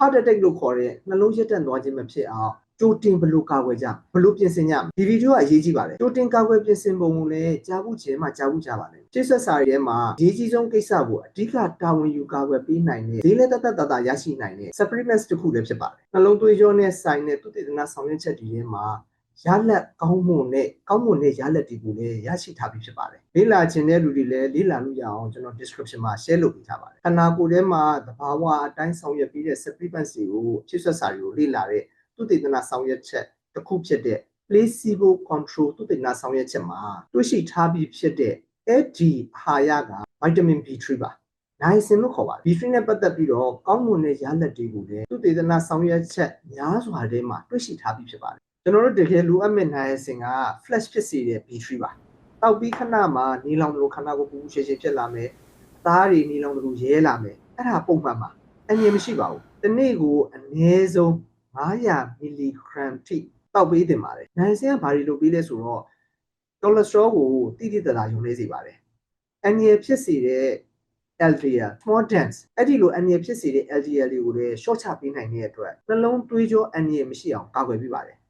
heart attack လို့ခေါ်တဲ့နှလုံးရက်တက်သွားခြင်းမဖြစ်အောင်ကြိုတင်ဘလို့ကာကွယ်ကြဘလို့ပြင်ဆင်ကြဒီဗီဒီယိုကအရေးကြီးပါတယ်ကြိုတင်ကာကွယ်ပြင်ဆင်ပုံကိုလည်းကြားဖို့ခြင်းမှကြားဖို့ကြပါလိမ့်ရှေ့ဆက်စာရဲမှာအရေးကြီးဆုံးကိစ္စကိုအဓိကတာဝန်ယူကာကွယ်ပေးနိုင်တဲ့ဈေးလက်တရရှိနိုင်တဲ့ supplements တစ်ခုလည်းဖြစ်ပါတယ်နှလုံးသွေးကြောနဲ့ဆိုင်တဲ့သုတေသနဆောင်ရွက်ချက်တွေထဲမှာရလက်ကောင်းမွန်တဲ့ရလက်တွေကိုလည်းရရှိထားပြီးဖြစ်ပါတယ်လေ့လာခြင်းတဲ့လူတွေလည်းလေ့လာလို့ရအောင်ကျွန်တော် description မှာ share လုပ်ပေးထားပါတယ်ခန္ဓာကိုယ်ထဲမှာသဘာဝအတိုင်းဆောင်ရွက်ပြီးတဲ့ supplements တွေကိုရှေ့ဆက်စာတွေကိုလေ့လာတဲ့သုတေသနဆောင်ရွက်ချက်တစ်ခုဖြစ်တဲ့ placebo control သုတေသနဆောင်ရွက်ချက်မှာတွေ့ရှိထားပြီးဖြစ်တဲ့ AD အာဟာရက vitamin B3 ပါနိုင်စင်လို့ခေါ်ပါတယ် B3 နဲ့ပတ်သက်ပြီးတော့ကောင်းမွန်တဲ့ရလက်တွေကိုလည်းသုတေသနဆောင်ရွက်ချက်များစွာထဲမှာတွေ့ရှိထားပြီးဖြစ်ပါတယ်ကျွန်တော်တို့တကယ်လိုအပ်မဲ့နိုင်စင်က flash ဖြစ်စေတဲ့ B3 ပါတောက်ပြီးခဏမှာနေလောင်တို့ခန္ဓာကိုယ်ပူရှည်ဖြစ်လာမယ်အသားတွေနေလောင်တို့ရဲလာမယ်အဲ့ဒါပုံမှန်ပါအငြင်းမရှိပါဘူးဒီနေ့ကိုအနည်းဆုံး900 မီလီဂရမ်ထိတောက်ပေးတင်ပါတယ်နိုင်စင်ကဘာတွေလုပ်ပေးလဲဆိုတော့ cholesterol ကိုတိတိတသာယုံနေစေပါတယ်အငြင်းဖြစ်စေတဲ့ LDL small dense အဲ့ဒီလိုအငြင်းဖြစ်စေတဲ့ LDL တွေကိုလည်း short ချပေးနိုင်တဲ့အတွက်နှလုံးသွေးကြောအငြင်းမရှိအောင်ကာကွယ်ပေးပါတယ်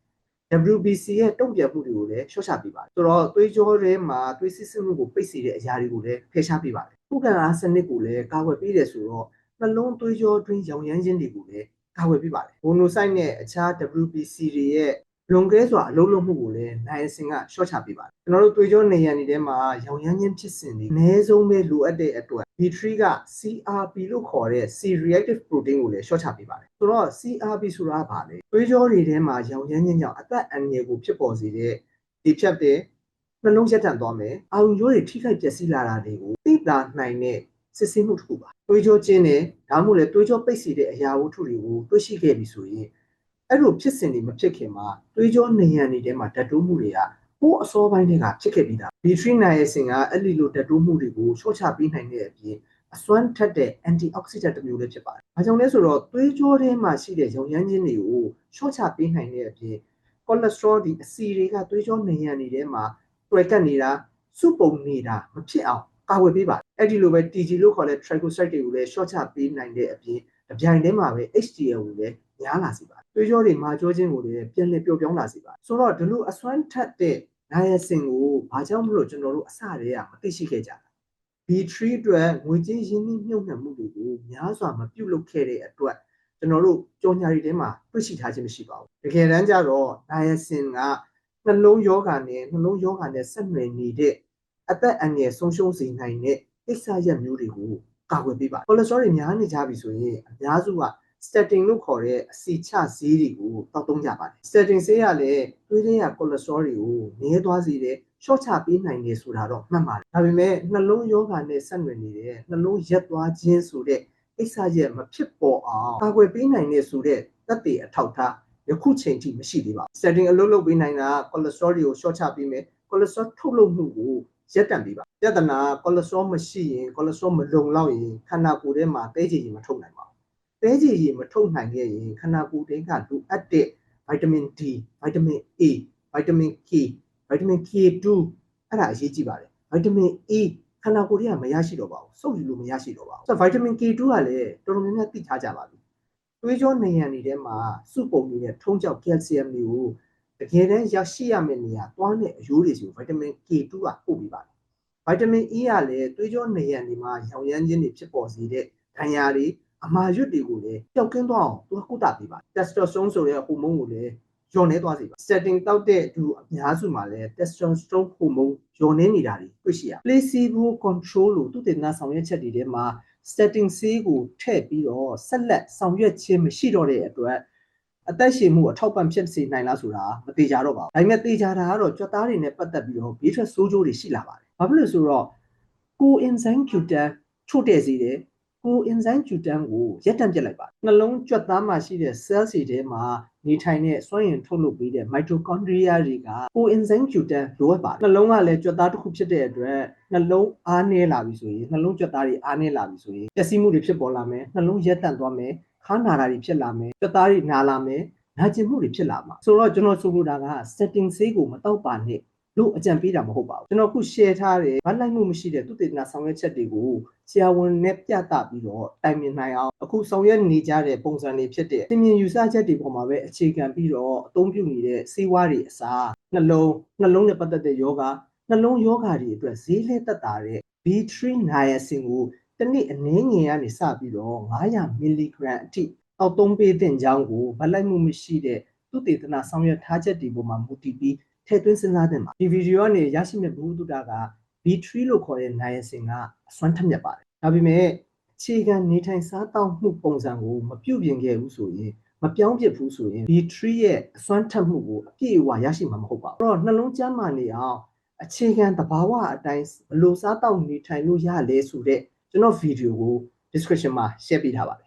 WBC ရဲ့တုံ့ပြန်မှုတွေကိုလည်းရှော့ချပေးပါတယ်ဆိုတော့သွေးကြောထဲမှာသွေးစစ်စစ်မှုကိုပိတ်စေတဲ့အရာတွေကိုလည်းဖယ်ရှားပေးပါတယ်ခုခံအားစနစ်ကိုလည်းကာကွယ်ပေးတယ်ဆိုတော့နှလုံးသွေးကြောတွင်းရောင်ရမ်းခြင်းတွေကိုလည်းကာကွယ်ပေးပါတယ်ဘိုနိုဆိုက်နဲ့အခြား WBC တွေရဲ့လွန်ကဲစွာအလုံးလုံးမှုကိုလည်းနိုင်စင်ကရှော့ချပေးပါတယ်ကျွန်တော်တို့သွေးကြောနေရန်တွေထဲမှာရောင်ရမ်းခြင်းဖြစ်စဉ်တွေအနည်းဆုံးပဲလိုအပ်တဲ့အတွက် B3 က CRP လို့ခေါ်တဲ့ C reactive protein ကိုလည်းရှော့ချပေးပါတယ်ဆိုတော့ CRP ဆိုတာကဘာလဲသွေးကြောတွေထဲမှာရောင်ရမ်းခြင်းကြောင့်အသက်အန္တရာယ်ကိုဖြစ်ပေါ်စေတဲ့ဒီဖြတ်တဲ့နှလုံးရက်တန့်သွားမယ်အာရုံကြောတွေထိခိုက်ပျက်စီးလာတာတွေကိုသိလာနိုင်တဲ့စစ်ဆေးမှုတစ်ခုပါသွေးကြောကျင်းတယ်ဒါမှမဟုတ်လေသွေးကြောပိတ်စေတဲ့အရာဝတ္ထုတွေကိုတွေ့ရှိခဲ့ပြီဆိုရင်အဲ့လိုဖြစ်စဉ်တွေမဖြစ်ခင်မှာသွေးကြောနေရန်တွေထဲမှာဓာတ်တိုးမှုတွေကဟိုးအစောပိုင်းတွေကဖြစ်ခဲ့ပြီးသား B3 နိုင်ရဲ့စင်ကအဲ့ဒီလိုဓာတ်တိုးမှုတွေကိုရှော့ချပေးနိုင်တဲ့အပြင်အစွမ်းထက်တဲ့ antioxidant တစ်မျိုးလည်းဖြစ်ပါတယ်။ဘာကြောင့်လဲဆိုတော့သွေးကြောထဲမှာရှိတဲ့ရောင်ရမ်းခြင်းတွေကိုရှော့ချပေးနိုင်တဲ့အပြင် cholesterol ဒီအဆီတွေကသွေးကြောနေရန်တွေထဲမှာတွေ့ကပ်နေတာစုပုံနေတာမဖြစ်အောင်ကာကွယ်ပေးပါတယ်။အဲ့ဒီလိုပဲ TG လို့ခေါ်တဲ့ triglyceride တွေကိုလည်းရှော့ချပေးနိုင်တဲ့အပြင်အပြိုင်ထဲမှာပဲ HDL ကိုလည်းများလာစေပါတယ်။သွေးကြောတွေမာကြောခြင်းကိုလည်းပြန်လည်ပျော့ပြောင်းလာစေပါတယ်။ဆိုတော့ဒီလိုအစွမ်းထက်တဲ့နိုင်ရစင်ကိုဘာကြောင့်မလို့ကျွန်တော်တို့အစတည်းကမသိရှိခဲ့ကြတာB3 အတွက်ငွေကြေးရင်းနှီးမြှုပ်နှံမှုတွေကိုများစွာမပြုလုပ်ခဲ့တဲ့အတွက်ကျွန်တော်တို့ကြော်ညာတွေထဲမှာတွေ့ရှိထားခြင်းမရှိပါဘူးတကယ်တမ်းကျတော့နိုင်ရစင်ကနှလုံးယောဂါနဲ့ဆက်နွယ်နေတဲ့အသက်အန္တရာယ်ဆုံးရှုံးစေနိုင်တဲ့ကိစ္စရပ်မျိုးတွေကိုကာကွယ်ပေးပါတယ် cholesterol တွေများနေကြပြီဆိုရင်အများစုကstatin လို့ခေါ်တဲ့အစီချဆေးတွေကိုတောက်သုံးကြပါတယ် statin ဆေးကလည်းသွေးထဲက cholesterol တွေကိုနည်းသွားစေတယ်ရှော့ချပေးနိုင်တယ်ဆိုတာတော့မှန်ပါတယ်ဒါပေမဲ့နှလုံးယောဂါနဲ့ဆက်နွယ်နေတဲ့နှလုံးရက်သွားခြင်းဆိုတဲ့ကိစ္စရပ်မဖြစ်ပေါ်အောင်ကာကွယ်ပေးနိုင်တဲ့ဆိုတဲ့သက်သေအထောက်အထားယခုချိန်ထိမရှိသေးပါဘူး statin အလုပ်လုပ်ပေးနိုင်တာ cholesterol တွေကိုရှော့ချပေးမယ် cholesterol ထုတ်လုပ်မှုကိုရပ်တန့်ပေးပါပြဿနာ cholesterol မရှိရင် cholesterol မလုံလောက်ရင်ခန္ဓာကိုယ်ထဲမှာတဲကြည်ကြီးမထုတ်နိုင်ပါဘူးတဲကြည်ကြီးမထုတ်နိုင်ခဲ့ရင်ခန္ဓာကိုယ်ထဲကလိုအပ်တဲ့ vitamin D vitamin A vitamin K vitamin K2 အဲ့ဒါအရေးကြီးပါတယ် vitamin E ခန္ဓာကိုယ်ထဲကမရရှိတော့ပါဘူးစုပ်ယူလို့မရရှိတော့ပါဘူးဆိုတော့ vitamin K2 ကလည်းတော်တော်များများသိထားကြပါပြီသွေးကြောနေရန်တွေထဲမှာစုပုံနေတဲ့ထုံးကြောက်ကယ်လ်ဆီယမ်တွေကိုတကယ်တမ်းရရှိရမယ့်နေရာသွားတဲ့အရိုးတွေစီကို vitamin K2 ကပို့ပေးပါတယ် vitamin E ကလည်းသွေးကြောနေရန်တွေမှာရောင်ရမ်းခြင်းတွေဖြစ်ပေါ်စေတဲ့ဒဏ်ရာတွေအမာရွတ်တွေကိုလည်းပျောက်ကင်းသွားအောင်သူကကုသပေးပါတယ် testosterone ဆိုတဲ့ဟော်မုန်းကိုလည်းလျော့နေသွားစေပါ statin တောက်တဲ့သူအများစုမှာလည်း testosterone ဟော်မုန်းလျော့နေနေတာတွေတွေ့ရှိရ placebo control လို့သူတေသနဆောင်ရွက်ချက်တွေထဲမှာ statin ဆေးကိုထည့်ပြီးတော့ဆက်လက်ဆောင်ရွက်ခြင်းမရှိတော့တဲ့အတွက်အသက်ရှင်မှုအထောက်ပံ့ဖြစ်စေနိုင်လားဆိုတာမသေးကြတော့ပါဘူးဒါပေမဲ့သေချာတာကတော့ကြွက်သားတွေနဲ့ပတ်သက်ပြီးတော့ဘေးထွက်ဆိုးကျိုးတွေရှိလာပါတယ်ဘာဖြစ်လို့ဆိုတော့ coenzyme Q10 ချို့တဲ့စေတယ်coenzyme Q10 ကိုရပ်တန့်ပြစ်လိုက်ပါတယ်နှလုံးကြွက်သားမှာရှိတဲ့ cell တွေထဲမှာနေထိုင်တဲ့စွမ်းအင်ထုတ်လုပ်ပေးတဲ့ mitochondria တွေက coenzyme Q10 လိုအပ်ပါတယ်နှလုံးကလည်းကြွက်သားတစ်ခုဖြစ်တဲ့အတွက်နှလုံးအားနည်းလာပြီဆိုရင်နှလုံးကြွက်သားတွေအားနည်းလာပြီဆိုရင်ပျက်စီးမှုတွေဖြစ်ပေါ်လာမယ်နှလုံးရပ်တန့်သွားမယ်ခါးနာတာတွေဖြစ်လာမယ်ကြွက်သားတွေနာလာမယ်နာကျင်မှုတွေဖြစ်လာမှာဆိုတော့ကျွန်တော်ဆိုလိုတာက statin ဆေးကိုမတောက်ပါနဲ့ လို့အကြံပေးတာမဟုတ်ပါဘူးကျွန်တော်ခု share ထားတယ်ဗတ်လိုက်မှုမရှိတဲ့သူတည်နာဆောင်ရွက်ချက်တွေကိုဆရာဝန်နဲ့ပြသပြီးတော့တိုင်ပင်နိုင်အောင်အခုဆောင်ရွက်နေကြတဲ့ပုံစံတွေဖြစ်တဲ့သင်မြင်ယူဆချက်တွေပေါ်မှာပဲအခြေခံပြီးတော့အသုံးပြုနေတဲ့စေဝါတွေအစားနှလုံးနဲ့ပတ်သက်တဲ့ယောဂနှလုံးယောဂတွေအတွက်ဈေးလဲသက်သာတဲ့ B3 niacin ကိုတစ်နေ့အနည်းငယ်ကနေစပြီးတော့900 mg အထိအောက်သုံးပေးတဲ့ကြောင်းကိုဗတ်လိုက်မှုမရှိတဲ့သူတည်နာဆောင်ရွက်ထားချက်တွေပေါ်မှာမူတည်ပြီးထည့်သွင်းစဉ်းစားသင့်ပါဒီဗီဒီယိုကနေရရှိမဲ့ဘုဟုတုတက B3 လို့ခေါ်တဲ့ niacin ကအစွမ်းထက်မြက်ပါတယ်ဒါပေမဲ့အခြေခံနေထိုင်စားသောက်မှုပုံစံကိုမပြုပြင်ခဲ့ဘူးဆိုရင်မပြောင်းပြစ်ဘူးဆိုရင် B3 ရဲ့အစွမ်းထက်မှုကိုအပြည့်အဝရရှိမှာမဟုတ်ပါဘူးအဲ့တော့နှလုံးကျန်းမာနေအောင်အခြေခံသဘာဝအတိုင်းဘယ်လိုစားသောက်နေထိုင်လို့ရလဲဆိုတဲ့ကျွန်တော်ဗီဒီယိုကို description မှာ share ပေးထားပါတယ်